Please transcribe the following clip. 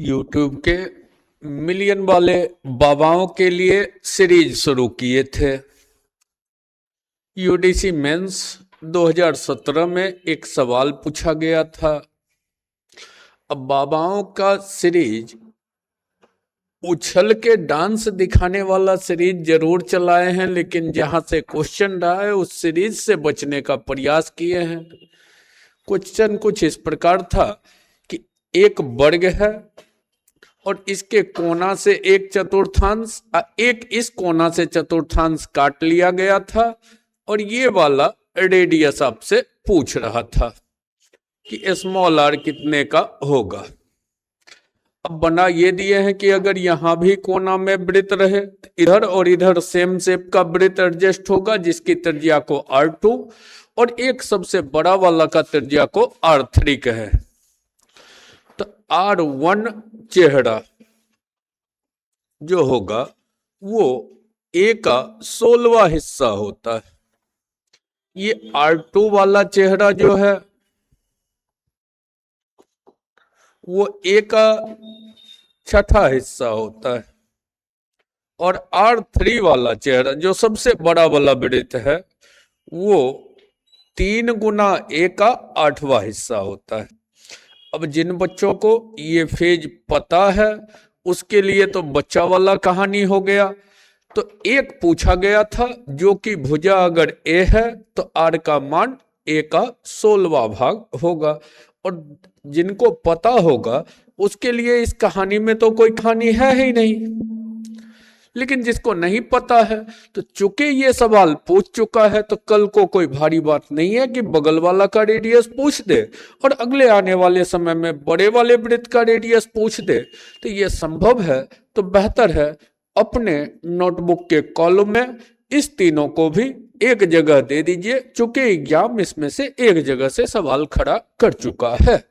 YouTube के million वाले बाबाओं के लिए सीरीज शुरू किए थे। यूडीसी मेंस 2017 में एक सवाल पूछा गया था। अब बाबाओं का सीरीज उछल के डांस दिखाने वाला सीरीज जरूर चलाए हैं, लेकिन जहां से क्वेश्चन रहा है उस सीरीज से बचने का प्रयास किए हैं। क्वेश्चन कुछ इस प्रकार था कि एक वर्ग है और इसके कोना से एक चतुर्थांश, एक इस कोना से चतुर्थांश काट लिया गया था और ये वाला रेडियस आपसे पूछ रहा था कि स्मॉल आर कितने का होगा। अब बना ये दिए हैं कि अगर यहां भी कोना में वृत्त रहे तो इधर और इधर सेम शेप का वृत्त एडजस्ट होगा, जिसकी त्रिज्या को R2 और एक सबसे बड़ा वाला का त्रिज्या को R3 कहे। तो R1 चेहरा जो होगा वो A का 16वां हिस्सा होता है। ये R2 वाला चेहरा जो है वो A का 6ठा हिस्सा होता है और R3 वाला चेहरा जो सबसे बड़ा वाला वृत्त है वो 3 गुना A का 8वां हिस्सा होता है। अब जिन बच्चों को ये फेज पता है उसके लिए तो बच्चा वाला कहानी हो गया। तो एक पूछा गया था जो कि भुजा अगर A है तो R का मान A का 16वां भाग होगा, और जिनको पता होगा उसके लिए इस कहानी में तो कोई कहानी है ही नहीं। लेकिन जिसको नहीं पता है तो चूंकि ये सवाल पूछ चुका है तो कल को कोई भारी बात नहीं है कि बगल वाला का रेडियस पूछ दे और अगले आने वाले समय में बड़े वाले वृत्त का रेडियस पूछ दे। तो ये संभव है, तो बेहतर है अपने नोटबुक के कॉलम में इस तीनों को भी एक जगह दे दीजिए, चूंकि एग्जाम इसमें से एक जगह से सवाल खड़ा कर चुका है।